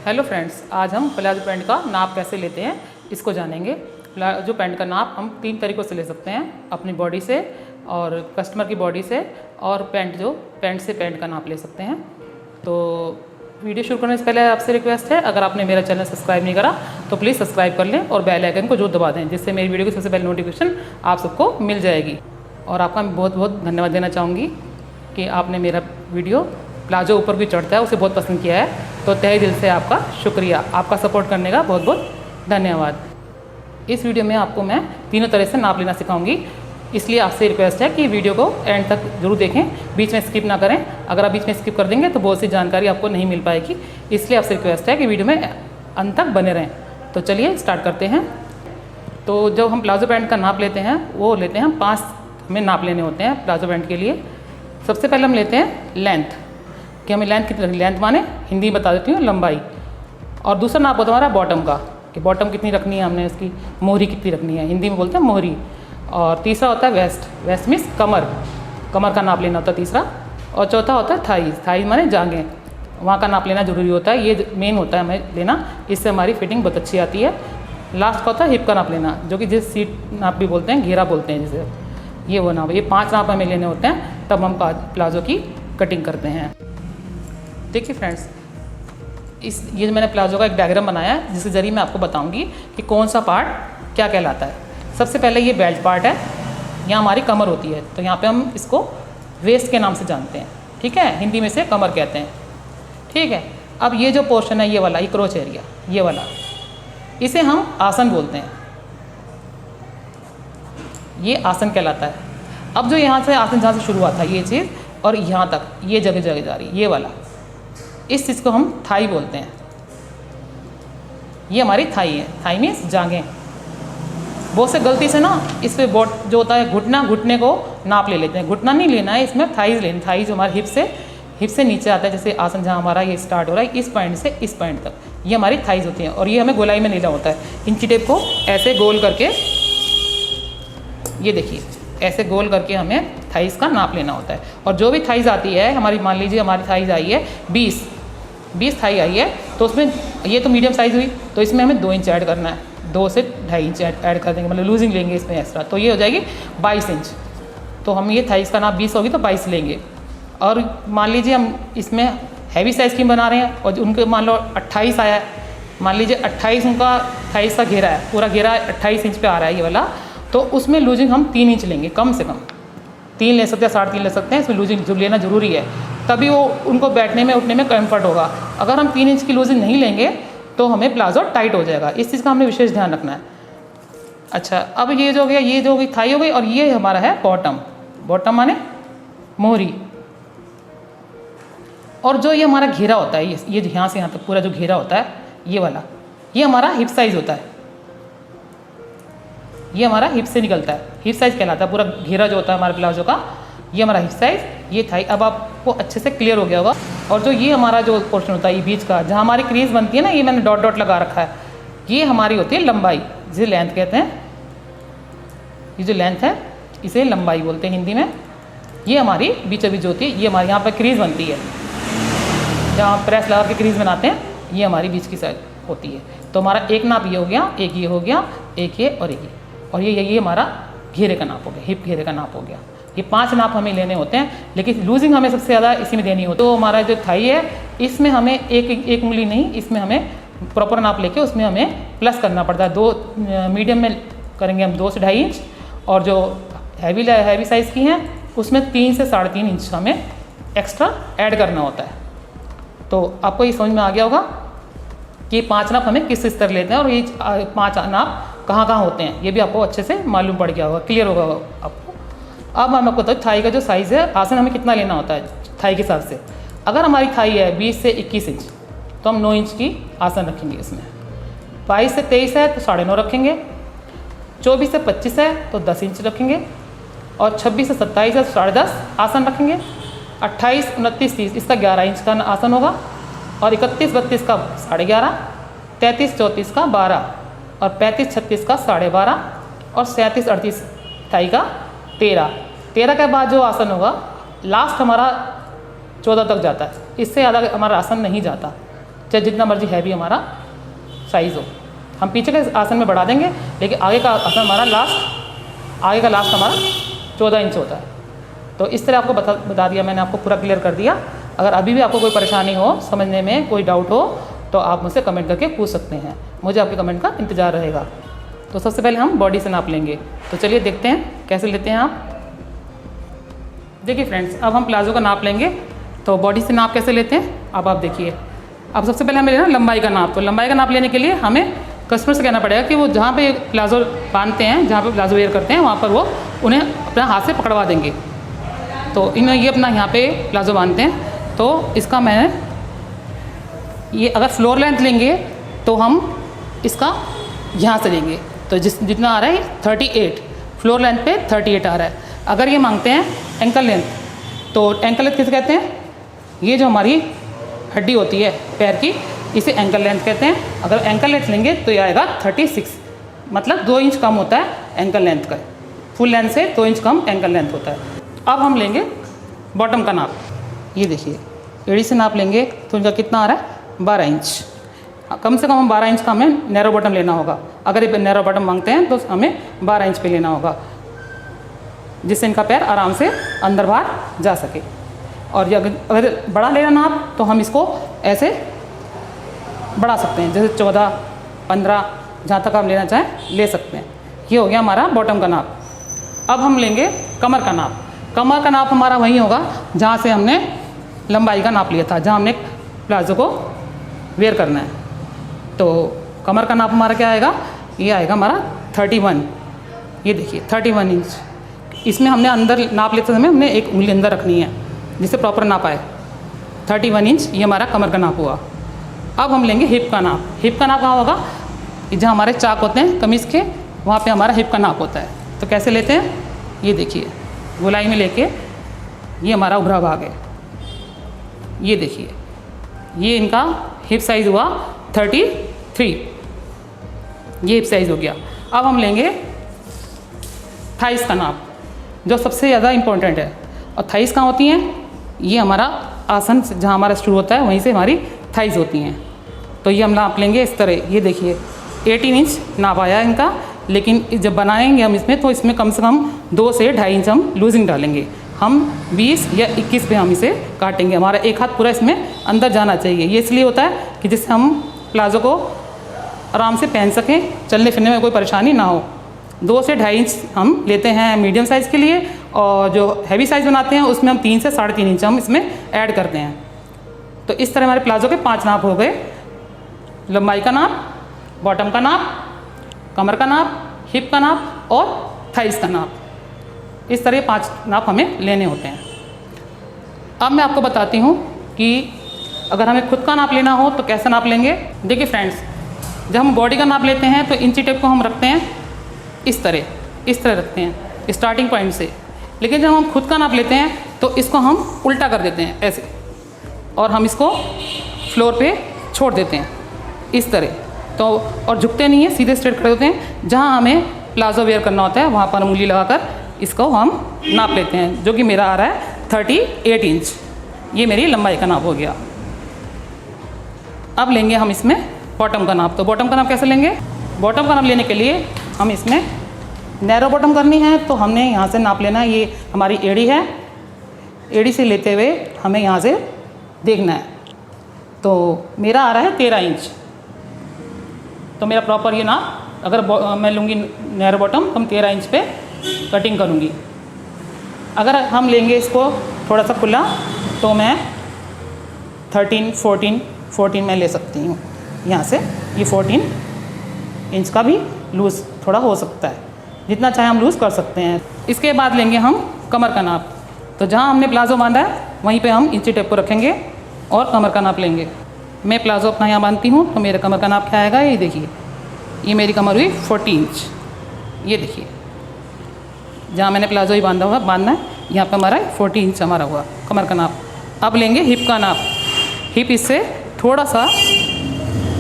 Hello friends, आज हम palazzo pant का नाप कैसे लेते हैं इसको जानेंगे। प्लाजो पैंट का नाप हम 3 तरीक़ों से ले सकते हैं, अपनी बॉडी से और कस्टमर की बॉडी से, और पैंट से पैंट का नाप ले सकते हैं। तो वीडियो शुरू करने से पहले आपसे रिक्वेस्ट है, अगर आपने मेरा चैनल सब्सक्राइब नहीं करा तो प्लीज़ सब्सक्राइब कर लें और बेल आइकन को जरूर दबा दें, जिससे मेरी वीडियो की सबसे पहले नोटिफिकेशन आप सबको मिल जाएगी। और आपका मैं बहुत बहुत धन्यवाद देना चाहूँगी कि आपने मेरा वीडियो प्लाजो ऊपर भी चढ़ता है उसे बहुत पसंद किया है। तो तहे दिल से आपका शुक्रिया, आपका सपोर्ट करने का बहुत बहुत धन्यवाद। इस वीडियो में आपको मैं तीनों तरह से नाप लेना सिखाऊंगी, इसलिए आपसे रिक्वेस्ट है कि वीडियो को एंड तक जरूर देखें, बीच में स्किप ना करें। अगर आप बीच में स्किप कर देंगे तो बहुत सी जानकारी आपको नहीं मिल पाएगी, इसलिए आपसे रिक्वेस्ट है कि वीडियो में अंत तक बने रहें। तो चलिए स्टार्ट करते हैं। तो जब हम प्लाजो पैंट का नाप लेते हैं वो लेते हैं 5 हमें नाप लेने होते हैं प्लाजो पैंट के लिए। सबसे पहले हम लेते हैं लेंथ, कि हमें लेंथ कितनी, लेंथ माने हिंदी में बता देती हूँ लंबाई। और दूसरा नाप होता है हमारा बॉटम का, कि बॉटम कितनी रखनी है, हमने उसकी मोहरी कितनी रखनी है, हिंदी में बोलते हैं मोहरी। और तीसरा होता है वेस्ट, वेस्ट मीन्स कमर, कमर का नाप लेना होता है तीसरा। और चौथा होता है थाईज, थाईज माने जांघें, वहाँ का नाप लेना जरूरी होता है, ये मेन होता है हमें लेना, इससे हमारी फिटिंग बहुत अच्छी आती है। लास्ट का होता है हिप का नाप लेना, जो कि जिस सीट नाप भी बोलते हैं, घेरा बोलते हैं जिसे, ये वो नाप, ये 5 नाप हमें लेने होते हैं, तब हम प्लाजो की कटिंग करते हैं। देखिए फ्रेंड्स, ये जो मैंने प्लाजो का एक डायग्राम बनाया है, जिसके जरिए मैं आपको बताऊंगी कि कौन सा पार्ट क्या कहलाता है। सबसे पहले ये बेल्ट पार्ट है, यहाँ हमारी कमर होती है, तो यहाँ पे हम इसको वेस्ट के नाम से जानते हैं, ठीक है, हिंदी में से कमर कहते हैं, ठीक है। अब ये जो पोर्शन है ये वाला, ये क्रोच एरिया, ये वाला, इसे हम आसन बोलते हैं, ये आसन कहलाता है। अब जो यहाँ से आसन जहाँ से शुरू हुआ था ये चीज़, और यहाँ तक ये जगह जगह जा रही है, ये वाला, इस चीज़ को हम थाई बोलते हैं। ये हमारी थाई है, थाई मीन्स जांघें। बहुत से गलती से ना इस पे बोट जो होता है घुटना, घुटने को नाप ले लेते हैं, घुटना नहीं लेना है, इसमें थाईज लेना। थाई जो हमारे हिप से नीचे आता है, जैसे आसन जहाँ हमारा ये स्टार्ट हो रहा है, इस पॉइंट से इस पॉइंट तक, ये हमारी थाईज होती हैं। और ये हमें गोलाई में लेना होता है, इंची टेप को ऐसे गोल करके, ये देखिए ऐसे गोल करके हमें थाईज का नाप लेना होता है। और जो भी थाईज आती है हमारी, मान लीजिए हमारी थाईज आई है 20 थाई आई है, तो उसमें ये तो मीडियम साइज़ हुई, तो इसमें हमें 2 इंच ऐड करना है, 2 से 2.5 इंच ऐड कर देंगे, मतलब लूजिंग लेंगे इसमें एक्स्ट्रा, तो ये हो जाएगी 22 इंच। तो हम ये थाईज का नाप 20 होगी तो 22 लेंगे। और मान लीजिए हम इसमें हैवी साइज़ की बना रहे हैं और उनके मान लो 28 आया है, मान लीजिए 28 उनका थाईज का घेरा है, पूरा घेरा 28 इंच पे आ रहा है ये वाला, तो उसमें लूजिंग हम 3 इंच लेंगे, कम से कम 3 ले सकते हैं, 3.5 ले सकते हैं, इसमें लूजिंग जो लेना जरूरी है, तभी वो उनको बैठने में उठने में कंफर्ट होगा। अगर हम 3 इंच की लूजिंग नहीं लेंगे तो हमें प्लाजो टाइट हो जाएगा, इस चीज़ का हमने विशेष ध्यान रखना है। अच्छा, अब ये जो हो गया, ये जो हो गई थाई हो गई, और ये हमारा है बॉटम, बॉटम माने मोहरी। और जो ये हमारा घेरा होता है, ये यहाँ से यहाँ तक पूरा जो घेरा होता है ये वाला, ये हमारा हिप साइज़ होता है, ये हमारा हिप से निकलता है, हिप साइज़ कहलाता है। पूरा घेरा जो होता है हमारे प्लाजो का, ये हमारा हिप साइज़, ये थाई। अब आपको अच्छे से क्लियर हो गया होगा। और जो ये हमारा जो पोर्शन होता है ये बीच का, जहाँ हमारी क्रीज बनती है ना, ये मैंने डॉट डॉट लगा रखा है, ये हमारी होती है लंबाई, जिसे लेंथ कहते हैं। ये जो लेंथ है इसे लंबाई बोलते हैं हिंदी में। ये हमारी बीचों बीच होती है, ये हमारे यहाँ पर क्रीज बनती है, जहाँ प्रेस लगा के क्रीज बनाते हैं, ये हमारी बीच की साइड होती है। तो हमारा एक नाप ये हो गया, एक ये हो गया, एक ये और एक ये, और ये हमारा घेरे का नाप हो गया, हिप घेरे का नाप हो गया। ये 5 नाप हमें लेने होते हैं, लेकिन लूजिंग हमें सबसे ज़्यादा इसी में देनी होती है। तो हमारा जो थाई है इसमें हमें एक उंगली नहीं, इसमें हमें प्रॉपर नाप लेके उसमें हमें प्लस करना पड़ता है। 2 मीडियम में करेंगे हम 2 से 2.5 इंच, और जो हैवी साइज़ की हैं उसमें 3 से 3.5 इंच हमें एक्स्ट्रा ऐड करना होता है। तो आपको ये समझ में आ गया होगा कि 5 नाप हमें किस तरह लेते हैं, और ये 5 नाप कहाँ कहाँ होते हैं, ये भी आपको अच्छे से मालूम पड़ गया होगा, क्लियर होगा आपको। अब हम आपको बताओ थाई का जो साइज़ है, आसन हमें कितना लेना होता है थाई के हिसाब से। अगर हमारी थाई है 20 से 21 इंच, तो हम 9 इंच की आसन रखेंगे इसमें। 22 से 23 है तो 9.5 रखेंगे। 24 से 25 है तो 10 इंच रखेंगे। और 26 से 27 है तो 10.5 आसन रखेंगे। 28, 29, 30 इसका 11 इंच का आसन होगा। और 31, 32 का 11.5, 33, 34 का 12, और 35, 36 का 12.5, और 37, 38 थाई का 13 के बाद जो आसन होगा लास्ट हमारा 14 तक जाता है, इससे ज़्यादा हमारा आसन नहीं जाता। चाहे जितना मर्जी हैवी हमारा साइज़ हो। हम पीछे के आसन में बढ़ा देंगे, लेकिन आगे का आसन हमारा आगे का लास्ट हमारा 14 इंच होता है। तो इस तरह आपको बता दिया मैंने, आपको पूरा क्लियर कर दिया। अगर अभी भी आपको कोई परेशानी हो, समझने में कोई डाउट हो, तो आप मुझसे कमेंट करके पूछ सकते हैं। मुझे आपके कमेंट का इंतज़ार रहेगा। तो सबसे पहले हम बॉडी से नाप लेंगे। तो चलिए देखते हैं कैसे लेते हैं आप। देखिए फ्रेंड्स, अब हम प्लाज़ो का नाप लेंगे। तो बॉडी से नाप कैसे लेते हैं अब आप देखिए। अब सबसे पहले हमें लेना लंबाई का नाप। तो लंबाई का नाप लेने के लिए हमें कस्टमर से कहना पड़ेगा कि वो जहाँ पे प्लाज़ो बांधते हैं, जहाँ पे प्लाज़ो वेयर करते हैं, वहाँ पर वो उन्हें अपना हाथ से पकड़वा देंगे। तो इन्हें ये अपना यहाँ पे प्लाज़ो बांधते हैं। तो इसका मैं ये अगर फ्लोर लेंथ लेंगे तो हम इसका यहाँ से लेंगे। तो जितना आ रहा है 38, फ्लोर लेंथ पे 38 आ रहा है। अगर ये मांगते हैं एंकल लेंथ, तो एंकल लेंथ किसे कहते हैं? ये जो हमारी हड्डी होती है पैर की, इसे एंकल लेंथ कहते हैं। अगर एंकल लेंथ लेंगे तो ये आएगा 36, मतलब 2 इंच कम होता है एंकल लेंथ का। फुल लेंथ से 2 इंच कम एंकल लेंथ होता है। अब हम लेंगे बॉटम का नाप। ये देखिए, एड़ी से नाप लेंगे तो इनका कितना आ रहा है? 12 इंच। कम से कम हम 12 इंच का हमें नैरो बॉटम लेना होगा। अगर ये नैरो बॉटम मांगते हैं तो हमें 12 इंच पे लेना होगा, जिससे इनका पैर आराम से अंदर बाहर जा सके। और ये अगर बड़ा लेना नाप तो हम इसको ऐसे बढ़ा सकते हैं, जैसे 14, 15, जहाँ तक आप लेना चाहें ले सकते हैं। ये हो गया हमारा बॉटम का नाप। अब हम लेंगे कमर का नाप। कमर का नाप हमारा वही होगा जहाँ से हमने लंबाई का नाप लिया था, जहाँ हमने प्लाज़ो को वेयर करना है। तो कमर का नाप हमारा क्या आएगा? ये आएगा हमारा 31। ये देखिए 31 इंच। इसमें हमने अंदर नाप लेते समय हमने एक उंगली अंदर रखनी है, जिससे प्रॉपर नाप आए। 31 इंच ये हमारा कमर का नाप हुआ। अब हम लेंगे हिप का नाप। हिप का नाप कहाँ होगा? जहाँ हमारे चाक होते हैं कमीज़ के, वहाँ पे हमारा हिप का नाप होता है। तो कैसे लेते हैं? ये देखिए, गोलाई में लेके ये हमारा उभरा भाग है। ये देखिए, ये इनका हिप साइज़ हुआ 33। ये हिप साइज़ हो गया। अब हम लेंगे थाइस का नाप, जो सबसे ज़्यादा इम्पोर्टेंट है। और थाइस कहाँ होती हैं? ये हमारा आसन जहाँ हमारा शुरू होता है वहीं से हमारी थाइस होती हैं। तो ये हम नाप लेंगे इस तरह। ये देखिए 18 इंच नाप आया इनका, लेकिन जब बनाएंगे हम इसमें तो इसमें कम से कम 2 से 2.5 इंच हम लूजिंग डालेंगे। हम 20 या 21 पे हम इसे काटेंगे। हमारा एक हाथ पूरा इसमें अंदर जाना चाहिए। ये इसलिए होता है कि जिससे हम प्लाज़ो को आराम से पहन सकें, चलने फिरने में कोई परेशानी ना हो। 2 से 2.5 इंच हम लेते हैं मीडियम साइज़ के लिए, और जो हैवी साइज़ बनाते हैं उसमें हम 3 से 3.5 इंच हम इसमें ऐड करते हैं। तो इस तरह हमारे प्लाज़ो के 5 नाप हो गए: लंबाई का नाप, बॉटम का नाप, कमर का नाप, हिप का नाप और थाइस का नाप। इस तरह 5 नाप हमें लेने होते हैं। अब मैं आपको बताती हूँ कि अगर हमें खुद का नाप लेना हो तो कैसे नाप लेंगे। देखिए फ्रेंड्स, जब हम बॉडी का नाप लेते हैं तो इंची टेप को हम रखते हैं इस तरह रखते हैं स्टार्टिंग पॉइंट से। लेकिन जब हम खुद का नाप लेते हैं तो इसको हम उल्टा कर देते हैं ऐसे, और हम इसको फ्लोर पे छोड़ देते हैं इस तरह। तो और झुकते नहीं है, सीधे स्ट्रेट कर देते हैं। जहाँ हमें प्लाज़ो वेयर करना होता है वहाँ पर उंगली लगाकर इसको हम नाप लेते हैं, जो कि मेरा आ रहा है 38 इंच। ये मेरी लंबाई का नाप हो गया। अब लेंगे हम इसमें बॉटम का नाप। तो बॉटम का नाप कैसे लेंगे? बॉटम का नाप लेने के लिए हम इसमें नैरो बॉटम करनी है तो हमने यहाँ से नाप लेना है। ये हमारी एड़ी है, एड़ी से लेते हुए हमें यहाँ से देखना है। तो मेरा आ रहा है 13 इंच। तो मेरा प्रॉपर ये नाप, अगर मैं लूँगी नैरो बॉटम तो हम 13 इंच पे कटिंग करूँगी। अगर हम लेंगे इसको थोड़ा सा खुला तो मैं 13, 14 में ले सकती हूँ। यहाँ से ये 14 इंच का भी लूज़ थोड़ा हो सकता है, जितना चाहे हम लूज़ कर सकते हैं। इसके बाद लेंगे हम कमर का नाप। तो जहाँ हमने प्लाज़ो बांधा है वहीं पे हम इंची टेप को रखेंगे और कमर का नाप लेंगे। मैं प्लाज़ो अपना यहाँ बांधती हूँ तो मेरे कमर का नाप क्या आएगा? ये देखिए, ये मेरी कमर हुई 40 इंच। ये देखिए, जहाँ मैंने प्लाज़ो ही बांधना है यहाँ पर हमारा 40 इंच हमारा हुआ कमर का नाप। अब लेंगे हिप का नाप। हिप इससे थोड़ा सा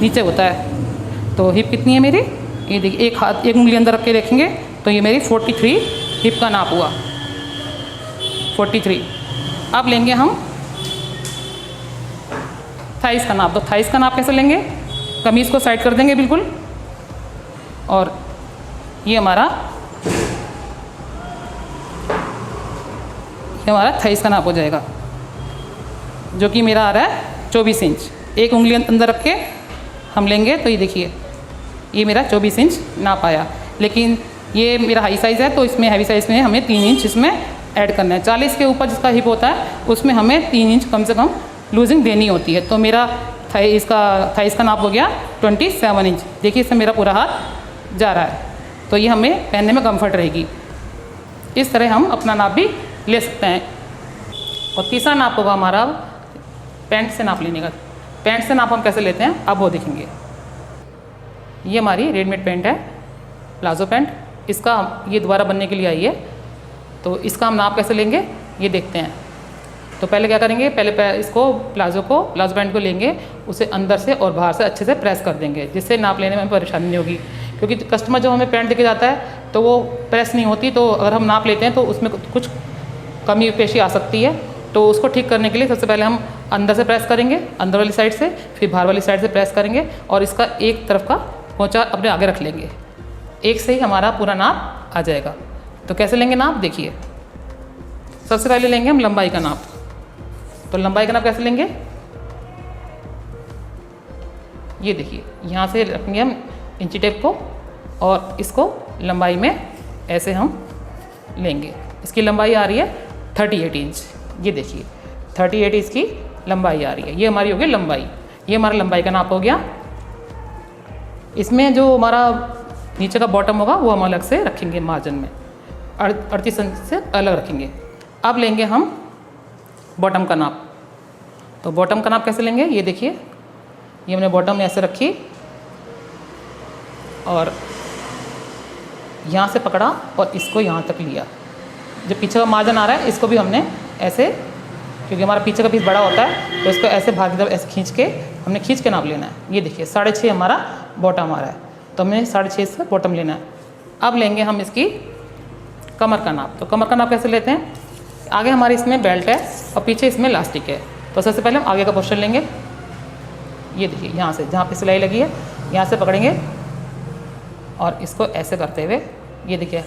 नीचे होता है। तो हिप कितनी है मेरी? ये देखिए, एक उंगली अंदर रख के देखेंगे तो ये मेरी 43 हिप का नाप हुआ, 43। अब लेंगे हम थाइस का नाप। तो थाइस का नाप कैसे लेंगे, कमीज़ को साइड कर देंगे बिल्कुल, और ये हमारा थाइस का नाप हो जाएगा, जो कि मेरा आ रहा है 24 इंच। एक उंगली अंदर रख के हम लेंगे तो ये देखिए ये मेरा 24 इंच नाप आया। लेकिन ये मेरा हाई साइज़ है तो इसमें हैवी साइज़ में हमें 3 इंच इसमें ऐड करना है। 40 के ऊपर जिसका हिप होता है उसमें हमें 3 इंच कम से कम लूजिंग देनी होती है। तो मेरा थाइस का नाप हो गया 27 इंच। देखिए इससे मेरा पूरा हाथ जा रहा है, तो ये हमें पहनने में कंफर्ट रहेगी। इस तरह हम अपना नाप भी ले सकते हैं। और तीसरा नाप होगा हमारा पैंट से नाप लेने का। पैंट से नाप हम कैसे लेते हैं अब वो देखेंगे। ये हमारी रेडीमेड पैंट है, प्लाजो पैंट। इसका ये दोबारा बनने के लिए आई है, तो इसका हम नाप कैसे लेंगे ये देखते हैं। तो पहले क्या करेंगे, पहले इसको प्लाजो पैंट को लेंगे, उसे अंदर से और बाहर से अच्छे से प्रेस कर देंगे, जिससे नाप लेने में हमें परेशानी नहीं होगी। क्योंकि कस्टमर जब हमें पैंट देके जाता है तो वो प्रेस नहीं होती, तो अगर हम नाप लेते हैं तो उसमें कुछ कमी पेशी आ सकती है। तो उसको ठीक करने के लिए सबसे पहले हम अंदर से प्रेस करेंगे, अंदर वाली साइड से, फिर बाहर वाली साइड से प्रेस करेंगे, और इसका एक तरफ का पोंचा अपने आगे रख लेंगे। एक से ही हमारा पूरा नाप आ जाएगा। तो कैसे लेंगे नाप देखिए। सबसे पहले लेंगे हम लंबाई का नाप। तो लंबाई का नाप कैसे लेंगे, ये देखिए यहाँ से रखेंगे हम इंची टेप को, और इसको लंबाई में ऐसे हम लेंगे। इसकी लंबाई आ रही है 38 इंच। ये देखिए 38 इसकी लंबाई आ रही है। ये हमारी हो गई लंबाई। ये हमारा लंबाई का नाप हो गया। इसमें जो हमारा नीचे का बॉटम होगा वो हम अलग से रखेंगे, मार्जिन में 38 इंच से अलग रखेंगे। अब लेंगे हम बॉटम का नाप। तो बॉटम का नाप कैसे लेंगे ये देखिए। ये हमने बॉटम ऐसे रखी और यहाँ से पकड़ा और इसको यहाँ तक लिया। जो पीछे का मार्जिन आ रहा है इसको भी हमने ऐसे, क्योंकि हमारा पीछे का पीस बड़ा होता है तो इसको ऐसे भाग की तरफ ऐसे खींच के नाप लेना है। ये देखिए 6.5 हमारा बॉटम आ रहा है, तो हमने 6.5 से बॉटम लेना है। अब लेंगे हम इसकी कमर का नाप। तो कमर का नाप कैसे लेते हैं, आगे हमारे इसमें बेल्ट है और पीछे इसमें इलास्टिक है। तो सबसे पहले हम आगे का पोर्शन लेंगे। ये देखिए यहाँ से जहाँ पे सिलाई लगी है यहाँ से पकड़ेंगे और इसको ऐसे करते हुए, ये देखिए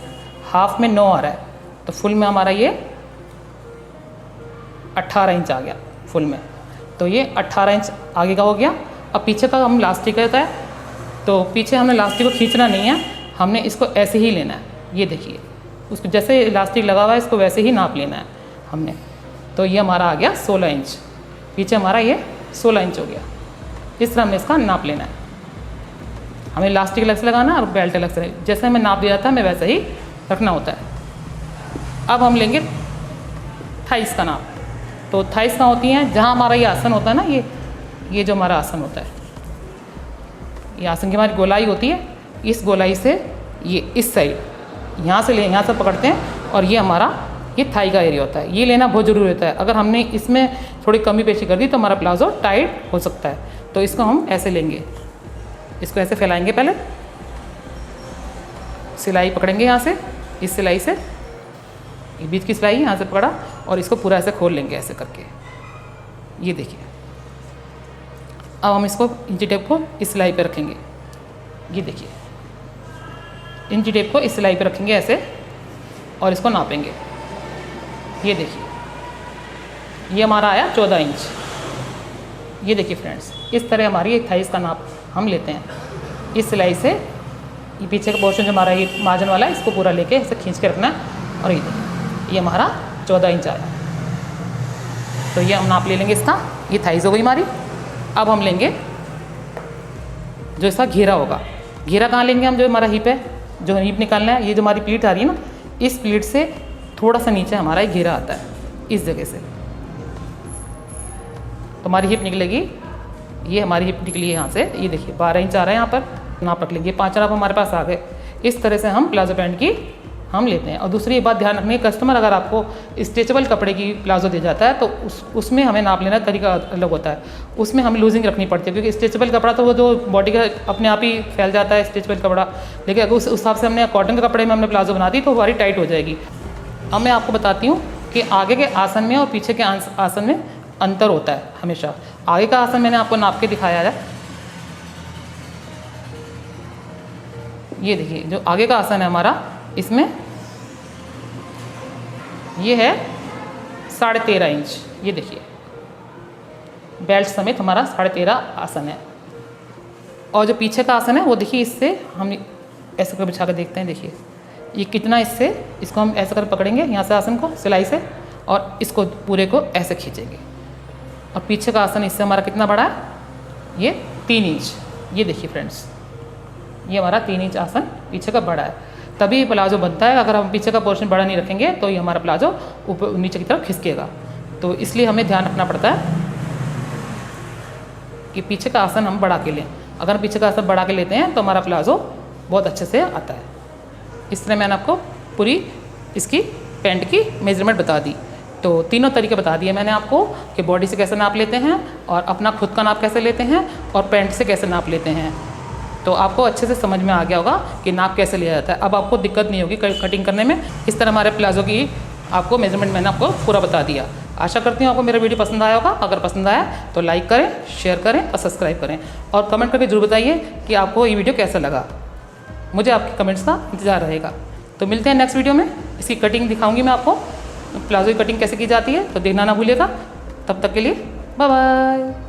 हाफ में 9 आ रहा है, तो फुल में हमारा ये 18 इंच आ गया फुल में। तो ये 18 इंच आगे का हो गया। अब पीछे का हम इलास्टिक रहता है, तो पीछे हमने इलास्टिक को खींचना नहीं है, हमने इसको ऐसे ही लेना है। ये देखिए उसको जैसे इलास्टिक लगा हुआ है इसको वैसे ही नाप लेना है हमने। तो ये हमारा आ गया 16 इंच, पीछे हमारा ये 16 इंच हो गया। इस तरह हमें इसका नाप लेना है। हमें इलास्टिक अलग से लगाना है और बेल्ट अलग से, जैसे हमें नाप दिया था हमें वैसे ही रखना होता है। अब हम लेंगे थाइस का नाप। तो थाइस कहाँ होती हैं, जहाँ हमारा ये आसन होता है ना, ये जो हमारा आसन होता है, ये आसन की हमारी गोलाई होती है। इस गोलाई से ये इस साइड यहाँ से पकड़ते हैं और ये हमारा ये थाई का एरिया होता है। ये लेना बहुत ज़रूरी होता है। अगर हमने इसमें थोड़ी कमी पेशी कर दी तो हमारा प्लाजो टाइट हो सकता है। तो इसको हम ऐसे लेंगे, इसको ऐसे फैलाएंगे, पहले सिलाई पकड़ेंगे यहाँ से, इस सिलाई से, ये बीच की सिलाई यहाँ से पकड़ा और इसको पूरा ऐसे खोल लेंगे ऐसे करके। ये देखिए अब हम इसको इंची टेप को इस सिलाई पे रखेंगे। ये देखिए इंची टेप को इस सिलाई पे रखेंगे ऐसे और इसको नापेंगे। ये देखिए ये हमारा आया 14 इंच। ये देखिए फ्रेंड्स, इस तरह हमारी एक थाइस का नाप हम लेते हैं। इस सिलाई से ये पीछे का पोर्शन जो हमारा ये मार्जिन वाला है इसको पूरा लेके ऐसे खींच के रखना है। और ये देखिए ये हमारा 14 इंच आया। तो ये हम नाप ले लेंगे इसका। ये थाइस हो गई हमारी। अब हम लेंगे जो इसका घेरा होगा। घेरा कहाँ लेंगे हम, जो हमारा हिप है, जो हिप निकालना है, ये जो हमारी प्लीट आ रही है ना, इस प्लीट से थोड़ा सा नीचे हमारा एक घेरा आता है, इस जगह से तो हमारी हिप निकलेगी। ये हमारी हिप निकली है यहाँ से। ये देखिए 12 इंच आ रहा है, यहाँ पर नाप रख लेंगे। 5 नाप हमारे पास आ गए। इस तरह से हम प्लाजो पैंट की हम लेते हैं। और दूसरी बात ध्यान रखनी है, कस्टमर अगर आपको स्ट्रेचेबल कपड़े की प्लाजो दे जाता है तो उसमें हमें नाप लेना तरीका अलग होता है। उसमें हमें लूजिंग रखनी पड़ती है, क्योंकि स्ट्रेचेबल कपड़ा तो वो जो बॉडी का अपने आप ही फैल जाता है स्ट्रेचेबल कपड़ा। लेकिन अगर उस हिसाब से हमने कॉटन के कपड़े में हमने प्लाजो बना दी तो हमारी टाइट हो जाएगी। अब मैं आपको बताती हूँ कि आगे के आसन में और पीछे के आसन में अंतर होता है हमेशा। आगे का आसन मैंने आपको नाप के दिखाया है। ये देखिए जो आगे का आसन है हमारा, इसमें ये है 13.5 इंच। ये देखिए बेल्ट समेत हमारा 13.5 आसन है। और जो पीछे का आसन है वो देखिए, इससे हम ऐसे कर बिछा कर देखते हैं। देखिए ये कितना, इससे इसको हम ऐसे कर पकड़ेंगे यहाँ से आसन को सिलाई से, और इसको पूरे को ऐसे खींचेंगे। और पीछे का आसन इससे हमारा कितना बड़ा है, ये 3 इंच। ये देखिए फ्रेंड्स, ये हमारा 3 इंच आसन पीछे का बड़ा है, तभी प्लाजो बनता है। अगर हम पीछे का पोर्शन बड़ा नहीं रखेंगे तो ये हमारा प्लाजो ऊपर नीचे की तरफ खिसकेगा। तो इसलिए हमें ध्यान रखना पड़ता है कि पीछे का आसन हम बढ़ा के लें। अगर पीछे का आसन बढ़ा के लेते हैं तो हमारा प्लाजो बहुत अच्छे से आता है। इस तरह मैंने आपको पूरी इसकी पैंट की मेजरमेंट बता दी। तो तीनों तरीके बता दिए मैंने आपको कि बॉडी से कैसे नाप लेते हैं, और अपना खुद का नाप कैसे लेते हैं, और पैंट से कैसे नाप लेते हैं। तो आपको अच्छे से समझ में आ गया होगा कि नाप कैसे लिया जाता है। अब आपको दिक्कत नहीं होगी कटिंग करने में। इस तरह हमारे प्लाजो की आपको मेजरमेंट मैंने आपको पूरा बता दिया। आशा करती हूँ आपको मेरा वीडियो पसंद आया होगा। अगर पसंद आया तो लाइक करें, शेयर करें और सब्सक्राइब करें, और कमेंट करके जरूर बताइए कि आपको ये वीडियो कैसा लगा। मुझे आपके कमेंट्स का इंतज़ार रहेगा। तो मिलते हैं नेक्स्ट वीडियो में। इसकी कटिंग दिखाऊंगी मैं आपको, प्लाजो की कटिंग कैसे की जाती है, तो देखना ना भूलिएगा। तब तक के लिए बाय बाय।